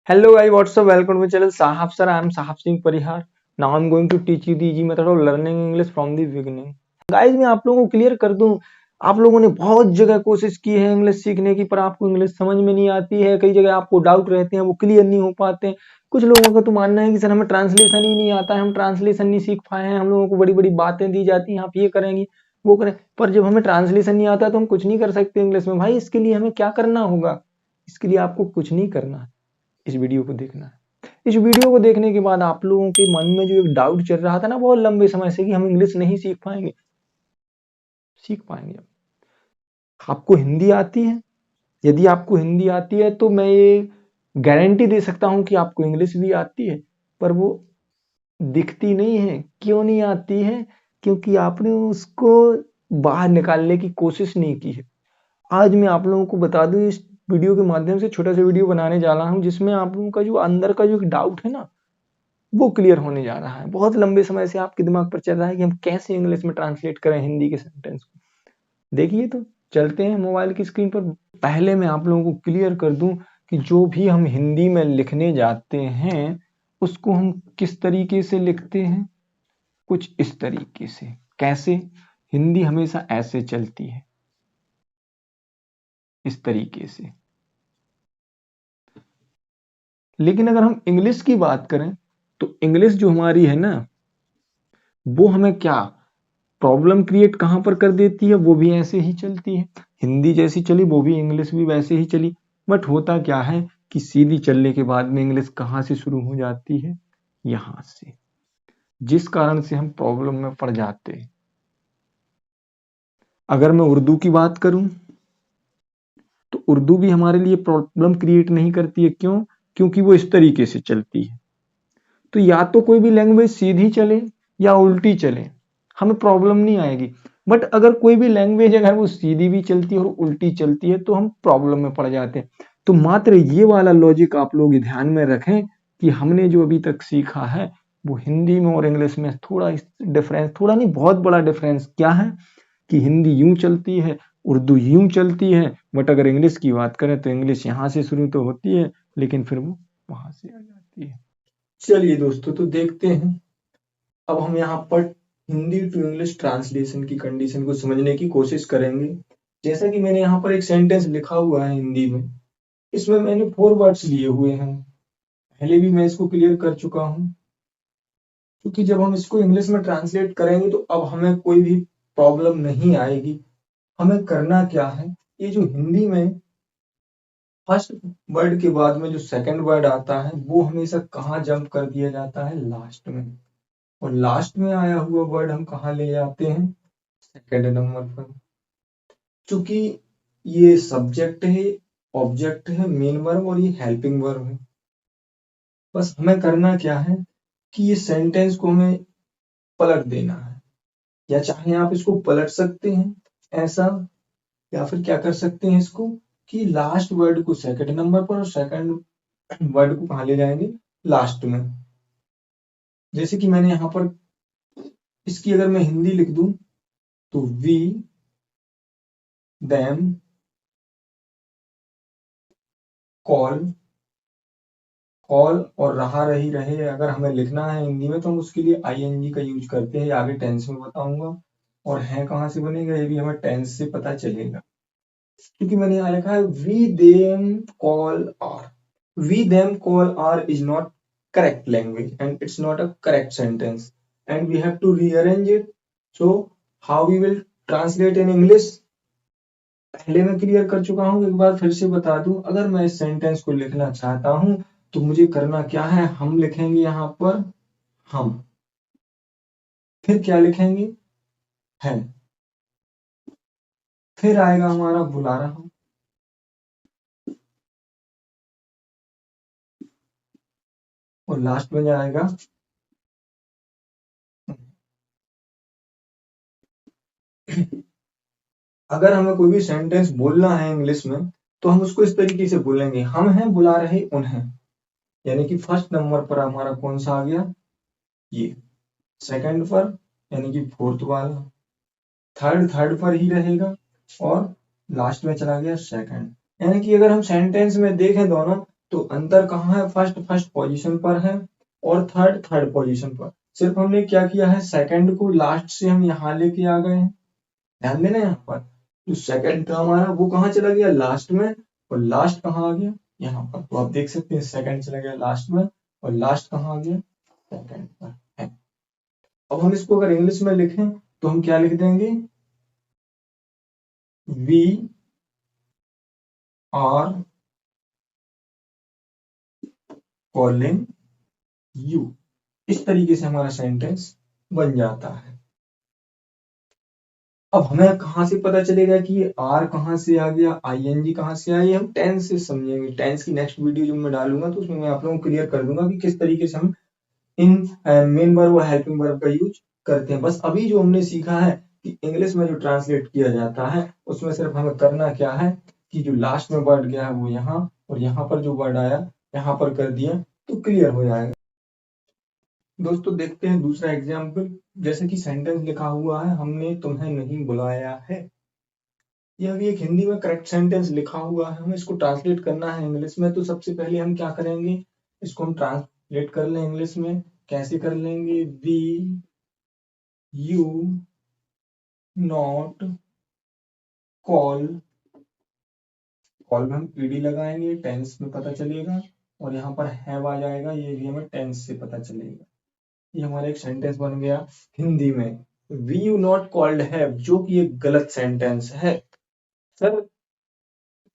Hello guys, what's up? Welcome to my channel Sahab sir. I am Sahab Singh Parihar. Now I'm going to teach you the easy method of learning English from the beginning. Guys, मैं आप लोगों को clear कर दूं, आप लोगों ने बहुत जगह कोशिश की है इंग्लिश सीखने की, पर आपको इंग्लिश समझ में नहीं आती है। कई जगह आपको डाउट रहते हैं, वो क्लियर नहीं हो पाते हैं। कुछ लोगों का तो मानना है कि सर हमें ट्रांसलेशन ही नहीं आता है, हम ट्रांसलेशन नहीं सीख पाए हैं। हम लोगों को बड़ी बड़ी बातें दी जाती हैं, आप ये करेंगे वो करें, पर जब हमें ट्रांसलेशन नहीं आता तो हम कुछ नहीं कर सकते इंग्लिश में। भाई इसके लिए हमें क्या करना होगा? इसके लिए आपको कुछ नहीं करना है, इस वीडियो को देखना है। इस वीडियो को देखने के बाद आप लोगों के मन में जो एक डाउट चल रहा था ना बहुत लंबे समय से कि हम इंग्लिश नहीं सीख पाएंगे, सीख पाएंगे। आपको हिंदी आती है? यदि आपको हिंदी आती है तो मैं ये गारंटी दे सकता हूं कि आपको इंग्लिश भी आती है, पर वो दिखती नहीं है। क्यों नहीं आती है? क्योंकि आपने उसको बाहर निकालने की कोशिश नहीं की है। आज मैं आप लोगों को बता दूं, इस वीडियो के माध्यम से छोटा सा वीडियो बनाने जा रहा हूं जिसमें आप लोगों का जो अंदर का जो एक डाउट है ना वो क्लियर होने जा रहा है। बहुत लंबे समय से आपके दिमाग पर चल रहा है कि हम कैसे इंग्लिश में ट्रांसलेट करें हिंदी के सेंटेंस को। देखिए तो चलते हैं मोबाइल की स्क्रीन पर। पहले मैं आप लोगों को क्लियर कर दूं कि जो भी हम हिंदी में लिखने जाते हैं उसको हम किस तरीके से लिखते हैं। कुछ इस तरीके से। कैसे? हिंदी हमेशा ऐसे चलती है, इस तरीके से। लेकिन अगर हम इंग्लिश की बात करें तो इंग्लिश जो हमारी है ना वो हमें क्या प्रॉब्लम क्रिएट कहां पर कर देती है। वो भी ऐसे ही चलती है, हिंदी जैसी चली वो भी इंग्लिश भी वैसे ही चली। बट होता क्या है कि सीधी चलने के बाद में इंग्लिश कहां से शुरू हो जाती है? यहां से, जिस कारण से हम प्रॉब्लम में पड़ जाते हैं। अगर मैं उर्दू की बात करूं तो उर्दू भी हमारे लिए प्रॉब्लम क्रिएट नहीं करती है। क्यों? क्योंकि वो इस तरीके से चलती है। तो या तो कोई भी लैंग्वेज सीधी चले या उल्टी चले, हमें प्रॉब्लम नहीं आएगी। बट अगर कोई भी लैंग्वेज अगर वो सीधी भी चलती है और उल्टी चलती है तो हम प्रॉब्लम में पड़ जाते हैं। तो मात्र ये वाला लॉजिक आप लोग ध्यान में रखें कि हमने जो अभी तक सीखा है वो हिंदी में और इंग्लिश में थोड़ा डिफरेंस, थोड़ा नहीं बहुत बड़ा डिफरेंस क्या है कि हिंदी यूं चलती है, उर्दू यूं चलती है। बट अगर इंग्लिश की बात करें तो इंग्लिश यहाँ से शुरू तो होती है लेकिन फिर वो वहां से आ जाती है। चलिए दोस्तों, तो देखते हैं। अब हम यहाँ पर हिंदी टू इंग्लिश ट्रांसलेशन की कंडीशन को समझने की कोशिश करेंगे। जैसा कि मैंने यहाँ पर एक सेंटेंस लिखा हुआ है हिंदी में, इसमें मैंने 4 वर्ड्स लिए हुए हैं। पहले भी मैं इसको क्लियर कर चुका हूँ। क्योंकि जब हम इसको इंग्लिश में ट्रांसलेट करेंगे तो अब हमें कोई भी प्रॉब्लम नहीं आएगी। हमें करना क्या है, ये जो हिंदी में फर्स्ट वर्ड के बाद में जो सेकंड वर्ड आता है वो हमेशा कहाँ जंप कर दिया जाता है? लास्ट में। और लास्ट में आया हुआ वर्ड हम कहाँ ले जाते हैं? सेकंड नंबर पर। चूंकि ये सब्जेक्ट है, ऑब्जेक्ट है, मेन वर्ब और ये हेल्पिंग वर्ब है। बस हमें करना क्या है कि ये सेंटेंस को हमें पलट देना है। या चाहे आप इसको पलट सकते हैं ऐसा, या फिर क्या कर सकते हैं इसको कि लास्ट वर्ड को सेकंड नंबर पर और सेकंड वर्ड को कहाँ ले जाएंगे? लास्ट में। जैसे कि मैंने यहाँ पर इसकी अगर मैं हिंदी लिख दूं तो वी देम कॉल, कॉल और रहा रही रहे अगर हमें लिखना है हिंदी में तो हम उसके लिए आईएनजी का यूज करते हैं। आगे टेंस में बताऊंगा। और है कहाँ से बनेगा ये भी हमें टेंस से पता चलेगा। क्योंकि मैंने यहाँ लिखा है we them call are. We them call are is not correct language and it's not a correct sentence and we have to rearrange it. So how we will translate in English? पहले मैं clear कर चुका हूं, एक बार फिर से बता दूं। अगर मैं इस सेंटेंस को लिखना चाहता हूं तो मुझे करना क्या है, हम लिखेंगे यहां पर हम, फिर क्या लिखेंगे? है, फिर आएगा हमारा बुला रहा हूं, और लास्ट में जाएगा। अगर हमें कोई भी सेंटेंस बोलना है इंग्लिश में तो हम उसको इस तरीके से बोलेंगे, हम हैं बुला रहे उन्हें। यानी कि फर्स्ट नंबर पर हमारा कौन सा आ गया? ये। सेकंड पर यानी कि फोर्थ वाला। थर्ड पर ही रहेगा और लास्ट में चला गया सेकंड। यानी कि अगर हम सेंटेंस में देखें दोनों तो अंतर कहाँ है, फर्स्ट पोजीशन पर है और थर्ड पोजीशन पर। सिर्फ हमने क्या किया है, सेकंड को लास्ट से हम यहाँ लेके आ गए हैं। ध्यान देना यहाँ पर, तो सेकंड का हमारा वो कहाँ चला गया, लास्ट में, और लास्ट कहाँ आ गया, यहाँ पर। तो आप देख सकते हैं सेकंड चला गया लास्ट में और लास्ट कहाँ आ गया, सेकंड पर है। अब हम इसको अगर इंग्लिश में लिखें तो हम क्या लिख देंगे, वी आर कॉलिंग यू। इस तरीके से हमारा सेंटेंस बन जाता है। अब हमें कहां से पता चलेगा कि ये आर कहां से आ गया, आईएनजी कहां से आई, हम टेंस से समझेंगे। टेंस की नेक्स्ट वीडियो जो मैं डालूंगा तो उसमें मैं आप लोगों को क्लियर कर दूंगा कि किस तरीके से हम इन मेन वर्ब और हेल्पिंग वर्ब का यूज करते हैं। बस अभी जो हमने सीखा है कि इंग्लिश में जो ट्रांसलेट किया जाता है उसमें सिर्फ हमें करना क्या है कि जो लास्ट में वर्ड गया है वो यहाँ, और यहाँ पर जो वर्ड आया यहाँ पर कर दिया तो क्लियर हो जाएगा। दोस्तों देखते हैं दूसरा एग्जाम्पल। जैसे कि सेंटेंस लिखा हुआ है, हमने तुम्हें नहीं बुलाया है। यह भी एक हिंदी में करेक्ट सेंटेंस लिखा हुआ है, हमें इसको ट्रांसलेट करना है इंग्लिश में। तो सबसे पहले हम क्या करेंगे, इसको हम ट्रांसलेट कर लें इंग्लिश में। कैसे कर लेंगे, we you not call, call में हम ईडी लगाएंगे, टेंस में पता चलेगा, और यहाँ पर हैव आ जाएगा, ये भी हमें टेंस से पता चलेगा। ये हमारा एक सेंटेंस बन गया हिंदी में, we you not called have, जो कि एक गलत सेंटेंस है। सर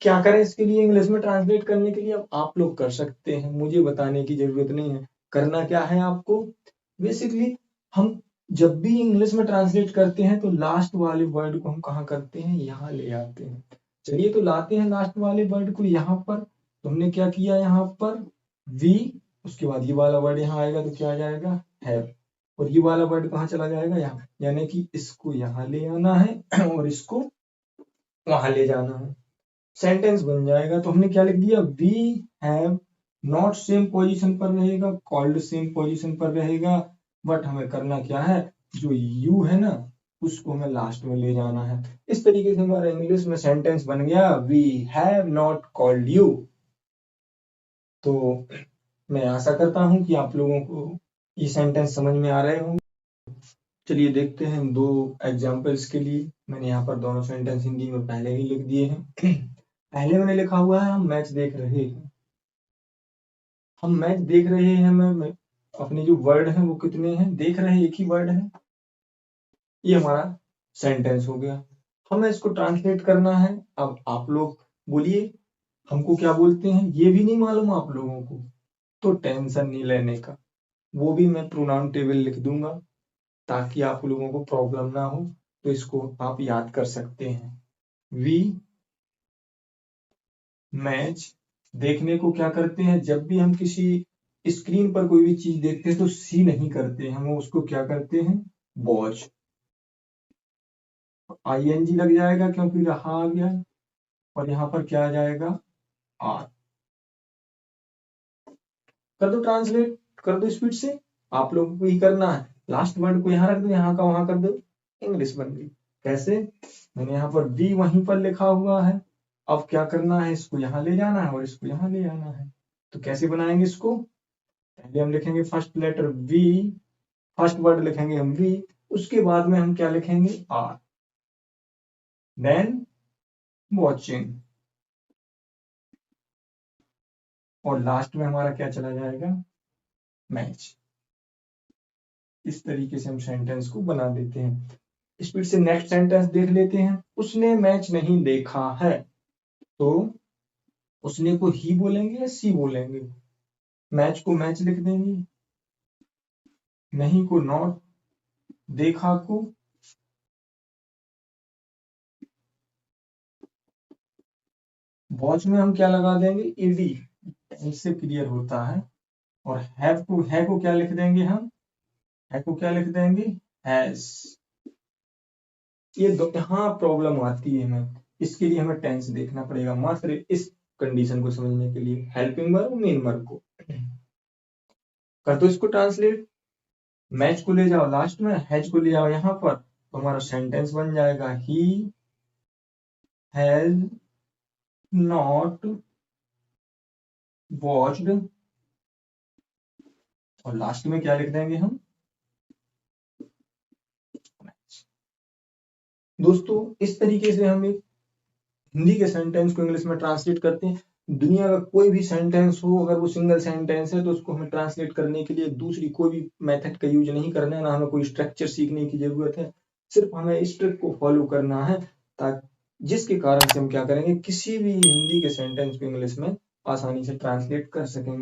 क्या करें इसके लिए, इंग्लिश में ट्रांसलेट करने के लिए? अब आप लोग कर सकते हैं, मुझे बताने की जरूरत नहीं है। करना क्या है आपको, बेसिकली हम जब भी इंग्लिश में ट्रांसलेट करते हैं तो लास्ट वाले वर्ड को हम कहाँ करते हैं, यहाँ ले आते हैं। चलिए तो लाते हैं लास्ट वाले वर्ड को यहाँ पर। तो हमने क्या किया, यहाँ पर वी, उसके बाद ये वाला वर्ड यहाँ आएगा तो क्या आ जाएगा, हैव, और ये वाला वर्ड कहाँ चला जाएगा, यहाँ। यानी कि इसको यहाँ ले आना है और इसको वहां ले जाना है, सेंटेंस बन जाएगा। तो हमने क्या लिख दिया, we have not same position पर रहेगा, कॉल्ड सेम पोजीशन पर रहेगा, बट हमें करना क्या है, जो यू है ना उसको हमें लास्ट में ले जाना है। इस तरीके से हमारा इंग्लिश में सेंटेंस बन गया, we have not called you. तो मैं आशा करता हूं कि आप लोगों को ये सेंटेंस समझ में आ रहे होंगे। चलिए देखते हैं दो एग्जाम्पल्स के लिए। मैंने यहाँ पर दोनों सेंटेंस हिंदी में पहले ही लिख दिए हैं। पहले मैंने लिखा हुआ है, हम मैच देख रहे हैं। हम मैच देख रहे हैं, मैं अपने जो वर्ड हैं वो कितने हैं, देख रहे हैं एक ही वर्ड है, ये हमारा सेंटेंस हो गया। हमें इसको ट्रांसलेट करना है। अब आप लोग बोलिए हमको क्या बोलते हैं, ये भी नहीं मालूम आप लोगों को, तो टेंशन नहीं लेने का, वो भी मैं प्रोनाउन टेबल लिख दूंगा ताकि आप लोगों को प्रॉब्लम ना हो। तो इसको आप याद कर सकते हैं। वी मैच, देखने को क्या करते हैं, जब भी हम किसी स्क्रीन पर कोई भी चीज देखते हैं तो सी नहीं करते, हम उसको क्या करते हैं, वॉच। आईएनजी लग जाएगा क्योंकि रहा आ गया, और यहाँ पर क्या आ जाएगा, आर। कर दो ट्रांसलेट, कर दो स्पीड से, आप लोगों को ही करना है। लास्ट वर्ड को यहाँ रख दो, यहाँ का वहां कर दो, इंग्लिश बन गई। कैसे, मैंने यहाँ पर वी वहीं पर लिखा हुआ है, अब क्या करना है, इसको यहाँ ले जाना है और इसको यहाँ ले आना है। तो कैसे बनाएंगे इसको, पहले हम लिखेंगे first letter we, first word लिखेंगे हम वी, उसके बाद में हम क्या लिखेंगे, आर, देन वॉचिंग, और लास्ट में हमारा क्या चला जाएगा, मैच। इस तरीके से हम सेंटेंस को बना देते हैं। स्पीड से नेक्स्ट सेंटेंस देख लेते हैं। उसने मैच नहीं देखा है, तो उसने को ही बोलेंगे या सी बोलेंगे, मैच को मैच लिख देंगे, नहीं को नॉट, देखा को वॉच में हम क्या लगा देंगे, ईडी, इससे क्लियर होता है। और हैव को, है को क्या लिख देंगे हम, है को क्या लिख देंगे, हैज। ये यहाँ प्रॉब्लम आती है, हमें इसके लिए हमें टेंस देखना पड़ेगा मात्र इस कंडीशन को समझने के लिए, हेल्पिंग वर्ब मेन वर्ब को। कर दो इसको ट्रांसलेट, मैच को ले जाओ लास्ट में, हैज को ले जाओ यहाँ पर, तो हमारा सेंटेंस बन जाएगा, ही हैज नॉट वॉच्ड, और लास्ट में क्या लिख देंगे हम, दोस्तों इस तरीके से हम एक हिंदी के सेंटेंस को इंग्लिश में ट्रांसलेट करते हैं। दुनिया का कोई भी सेंटेंस हो, अगर वो सिंगल सेंटेंस है तो उसको हमें ट्रांसलेट करने के लिए दूसरी कोई भी मेथड का यूज नहीं करना है, ना हमें कोई स्ट्रक्चर सीखने की जरूरत है, सिर्फ हमें इस ट्रिक को फॉलो करना है, ताकि जिसके कारण से हम क्या करेंगे, किसी भी हिंदी के सेंटेंस को इंग्लिश में आसानी से ट्रांसलेट कर सकेंगे।